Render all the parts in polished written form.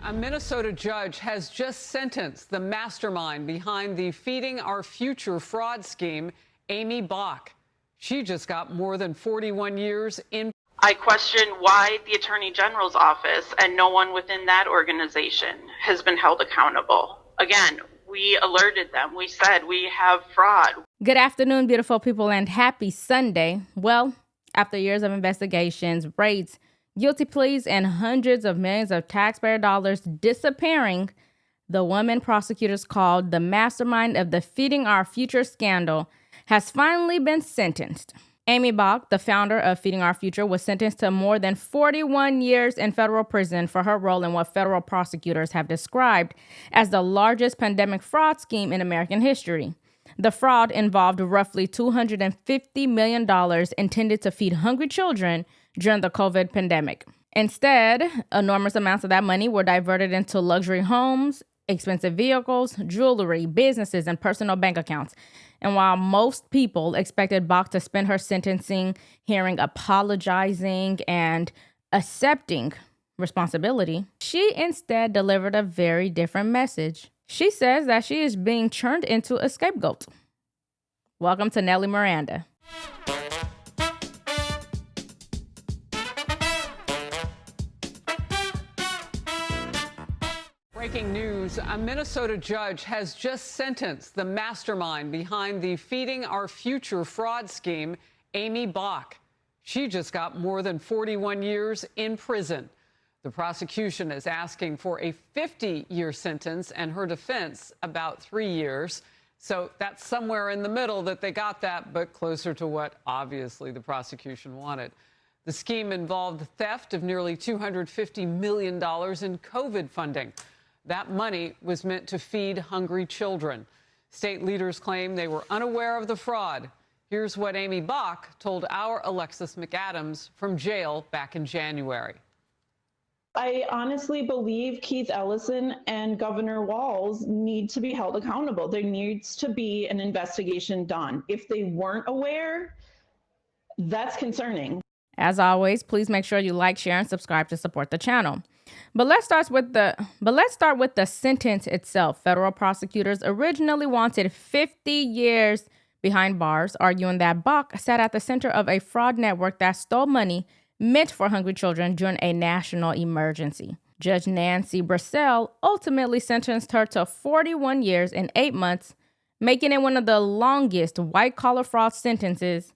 A Minnesota judge has just sentenced the mastermind behind the Feeding Our Future fraud scheme, Aimee Bock. She just got more than 41 years in. I question why the Attorney General's office and no one within that organization has been held accountable. Again, we alerted them. We said we have fraud. Good afternoon, beautiful people, and happy Sunday. Well, after years of investigations, raids, guilty pleas, and hundreds of millions of taxpayer dollars disappearing, the woman prosecutors called the mastermind of the Feeding Our Future scandal has finally been sentenced. Aimee Bock, the founder of Feeding Our Future, was sentenced to more than 41 years in federal prison for her role in what federal prosecutors have described as the largest pandemic fraud scheme in American history. The fraud involved roughly $250 million intended to feed hungry children during the COVID pandemic. Instead, enormous amounts of that money were diverted into luxury homes, expensive vehicles, jewelry, businesses, and personal bank accounts. And while most people expected Bock to spend her sentencing hearing apologizing and accepting responsibility, she instead delivered a very different message. She says that she is being turned into a scapegoat. Welcome to Nellie Miranda. Breaking news, a Minnesota judge has just sentenced the mastermind behind the Feeding Our Future fraud scheme, Aimee Bock. She just got more than 41 years in prison. The prosecution is asking for a 50-year sentence and her defense about 3 years. So that's somewhere in the middle that they got that, but closer to what obviously the prosecution wanted. The scheme involved the theft of nearly $250 million in COVID funding. That money was meant to feed hungry children. State leaders claim they were unaware of the fraud. Here's what Aimee Bock told our Alexis McAdams from jail back in January. I honestly believe Keith Ellison and Governor Walsh need to be held accountable. There needs to be an investigation done. If they weren't aware, that's concerning. As always, please make sure you like, share, and subscribe to support the channel. But let's start with the sentence itself. Federal prosecutors originally wanted 50 years behind bars, arguing that Bock sat at the center of a fraud network that stole money meant for hungry children during a national emergency. Judge Nancy Brassell ultimately sentenced her to 41 years and 8 months, making it one of the longest white-collar fraud sentences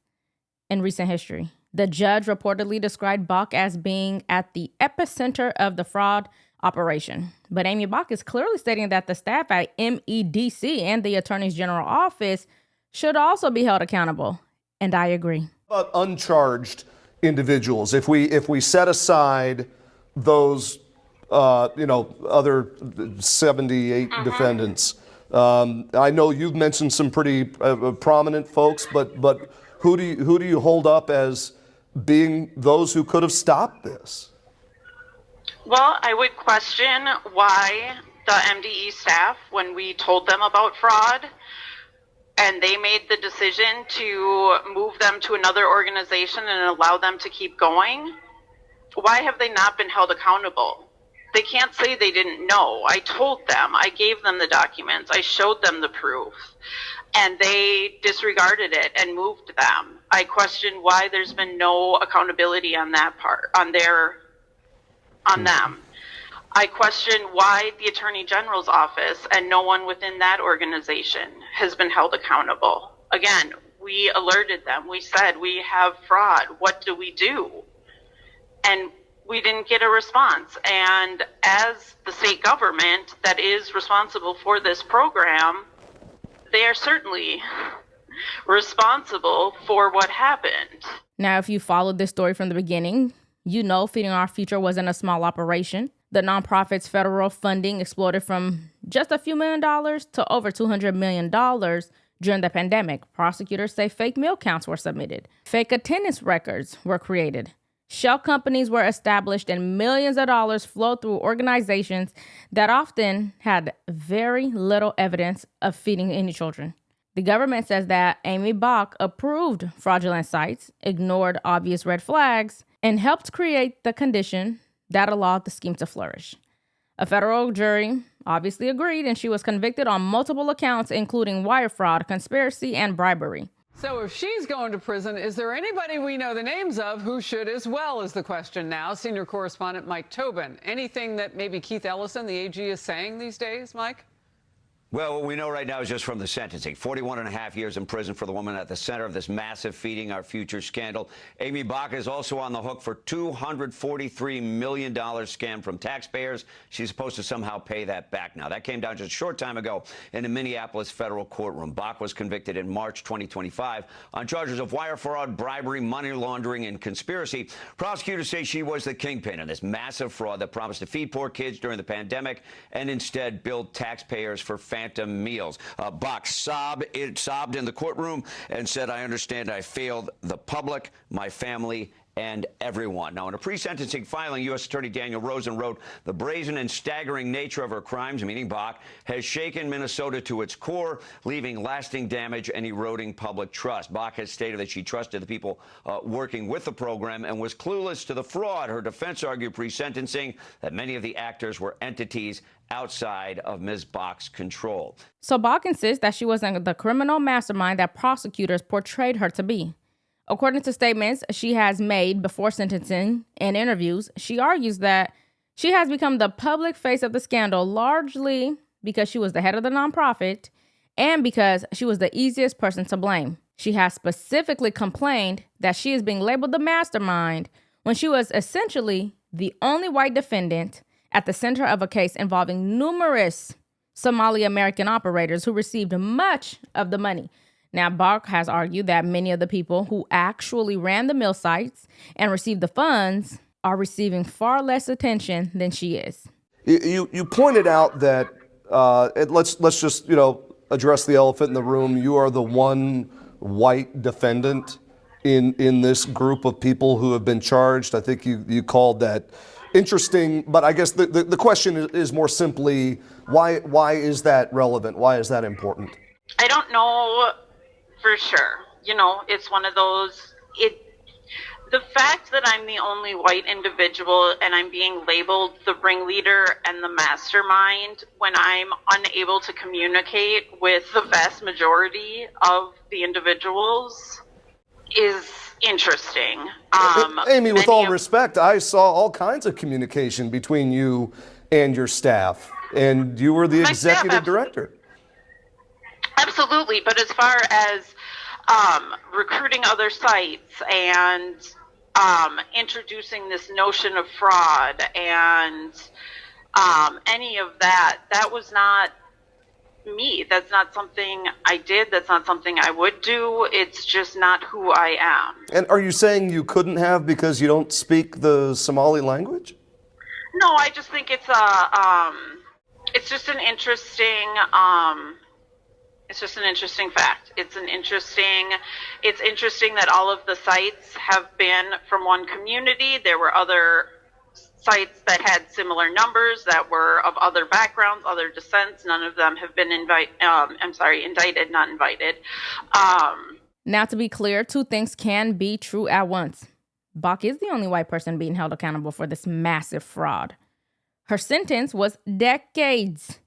in recent history. The judge reportedly described Bock as being at the epicenter of the fraud operation. But Aimee Bock is clearly stating that the staff at MEDC and the Attorney General's office should also be held accountable. And I agree. About uncharged individuals, if we set aside those, other 78 defendants, I know you've mentioned some pretty prominent folks, but who do you hold up as being those who could have stopped this? Well, I would question why the MDE staff, when we told them about fraud, and they made the decision to move them to another organization and allow them to keep going, why have they not been held accountable? They can't say they didn't know. I told them, I gave them the documents, I showed them the proof, and they disregarded it and moved them. I question why there's been no accountability on that part, on them. I question why the Attorney General's office and no one within that organization has been held accountable. Again, we alerted them. We said we have fraud. What do we do? And we didn't get a response. And as the state government that is responsible for this program, they are certainly responsible for what happened. Now, if you followed this story from the beginning, you know Feeding Our Future wasn't a small operation. The nonprofit's federal funding exploded from just a few $1 million to over $200 million during the pandemic. Prosecutors say fake meal counts were submitted. Fake attendance records were created. Shell companies were established and millions of dollars flowed through organizations that often had very little evidence of feeding any children. The government says that Aimee Bock approved fraudulent sites, ignored obvious red flags, and helped create the condition that allowed the scheme to flourish. A federal jury obviously agreed, and she was convicted on multiple accounts, including wire fraud, conspiracy, and bribery. So if she's going to prison, is there anybody we know the names of who should as well, is the question now. Senior correspondent Mike Tobin. Anything that maybe Keith Ellison, the AG, is saying these days, Mike? Well, what we know right now is just from the sentencing. 41 and a half years in prison for the woman at the center of this massive Feeding Our Future scandal. Aimee Bock is also on the hook for $243 million scam from taxpayers. She's supposed to somehow pay that back now. That came down just a short time ago in a Minneapolis federal courtroom. Bock was convicted in March 2025 on charges of wire fraud, bribery, money laundering, and conspiracy. Prosecutors say she was the kingpin in this massive fraud that promised to feed poor kids during the pandemic and instead billed taxpayers for phantom meals. Bock sobbed in the courtroom and said, "I understand I failed the public, my family, and everyone." Now, in a pre-sentencing filing, U.S. Attorney Daniel Rosen wrote, "The brazen and staggering nature of her crimes," meaning Bock, "has shaken Minnesota to its core, leaving lasting damage and eroding public trust." Bock has stated that she trusted the people working with the program and was clueless to the fraud. Her defense argued pre-sentencing that many of the actors were entities outside of Ms. Bock's control. So Bock insists that she wasn't the criminal mastermind that prosecutors portrayed her to be. According to statements she has made before sentencing and interviews, she argues that she has become the public face of the scandal largely because she was the head of the nonprofit and because she was the easiest person to blame. She has specifically complained that she is being labeled the mastermind when she was essentially the only white defendant at the center of a case involving numerous Somali American operators who received much of the money. Now, Bock has argued that many of the people who actually ran the mill sites and received the funds are receiving far less attention than she is. You pointed out that let's just address the elephant in the room. You are the one white defendant in this group of people who have been charged. I think you called that interesting, but I guess the question is more simply, why is that relevant? Why is that important? I don't know for sure. It's one of those, the fact that I'm the only white individual and I'm being labeled the ringleader and the mastermind when I'm unable to communicate with the vast majority of the individuals is interesting. Amy, with all respect, I saw all kinds of communication between you and your staff, and you were the executive director. Absolutely, but as far as recruiting other sites and introducing this notion of fraud and any of that was not me. That's not something I did. That's not something I would do. It's just not who I am. And are you saying you couldn't have because you don't speak the Somali language? No, I just think it's just an interesting fact. It's interesting that all of the sites have been from one community. There were other sites that had similar numbers that were of other backgrounds, other descents. None of them have been indicted, not invited. Now, to be clear, two things can be true at once. Bock is the only white person being held accountable for this massive fraud. Her sentence was decades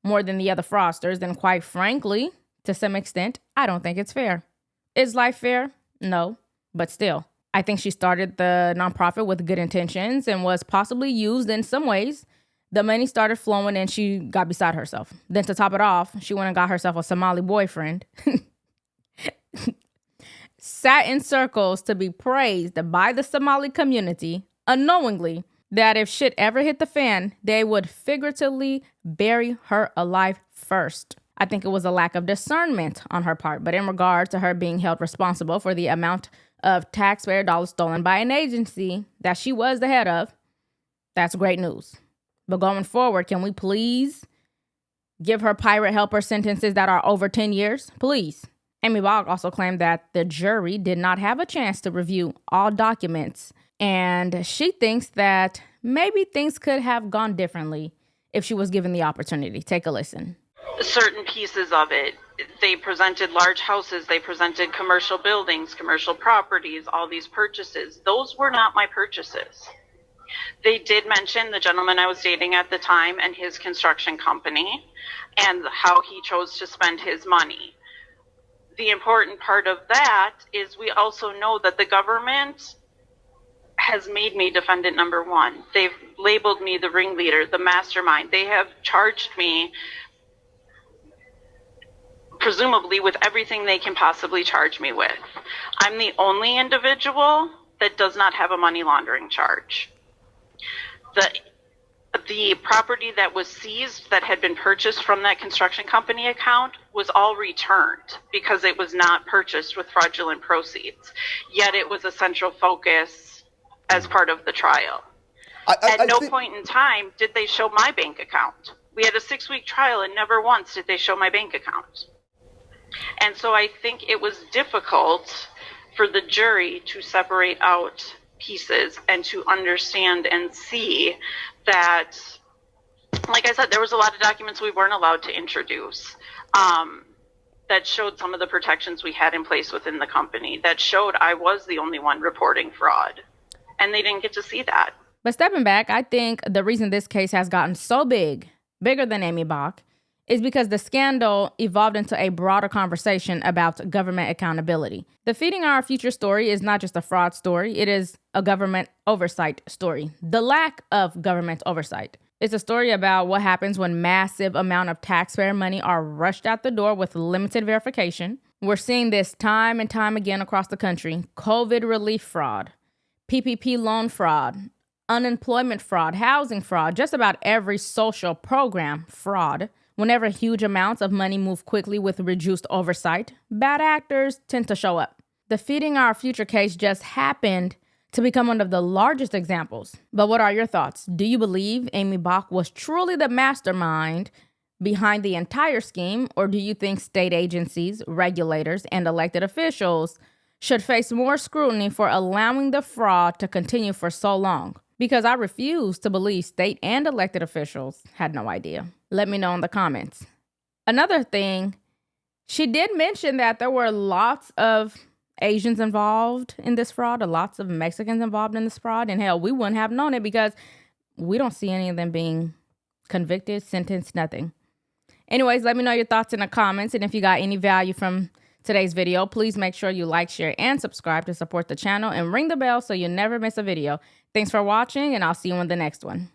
more than the other fraudsters, and quite frankly, to some extent, I don't think it's fair. Is life fair? No, but still. I think she started the nonprofit with good intentions and was possibly used in some ways. The money started flowing and she got beside herself. Then to top it off, she went and got herself a Somali boyfriend. Sat in circles to be praised by the Somali community, unknowingly, that if shit ever hit the fan, they would figuratively bury her alive first. I think it was a lack of discernment on her part, but in regard to her being held responsible for the amount of taxpayer dollars stolen by an agency that she was the head of, that's great news. But going forward, can we please give her pirate helper sentences that are over 10 years? Please. Aimee Bock also claimed that the jury did not have a chance to review all documents, and she thinks that maybe things could have gone differently if she was given the opportunity. Take a listen. Certain pieces of it. They presented large houses, they presented commercial buildings, commercial properties, all these purchases. Those were not my purchases. They did mention the gentleman I was dating at the time and his construction company and how he chose to spend his money. The important part of that is we also know that the government has made me defendant number one. They've labeled me the ringleader, the mastermind. They have charged me presumably with everything they can possibly charge me with. I'm the only individual that does not have a money laundering charge. The property that was seized that had been purchased from that construction company account was all returned because it was not purchased with fraudulent proceeds. Yet it was a central focus as part of the trial. At no point in time did they show my bank account. We had a 6-week trial and never once did they show my bank account. And so I think it was difficult for the jury to separate out pieces and to understand and see that, like I said, there was a lot of documents we weren't allowed to introduce that showed some of the protections we had in place within the company, that showed I was the only one reporting fraud. And they didn't get to see that. But stepping back, I think the reason this case has gotten so big, bigger than Aimee Bock, is because the scandal evolved into a broader conversation about government accountability. The Feeding Our Future story is not just a fraud story, it is a government oversight story. The lack of government oversight. It's a story about what happens when massive amount of taxpayer money are rushed out the door with limited verification. We're seeing this time and time again across the country. COVID relief fraud, PPP loan fraud, unemployment fraud, housing fraud, just about every social program fraud. Whenever huge amounts of money move quickly with reduced oversight, bad actors tend to show up. The Feeding Our Future case just happened to become one of the largest examples. But what are your thoughts? Do you believe Aimee Bock was truly the mastermind behind the entire scheme, or do you think state agencies, regulators, and elected officials should face more scrutiny for allowing the fraud to continue for so long? Because I refuse to believe state and elected officials had no idea. Let me know in the comments. Another thing, she did mention that there were lots of Asians involved in this fraud, or lots of Mexicans involved in this fraud. And hell, we wouldn't have known it because we don't see any of them being convicted, sentenced, nothing. Anyways, let me know your thoughts in the comments. And if you got any value from today's video, please make sure you like, share, and subscribe to support the channel and ring the bell so you never miss a video. Thanks for watching, and I'll see you in the next one.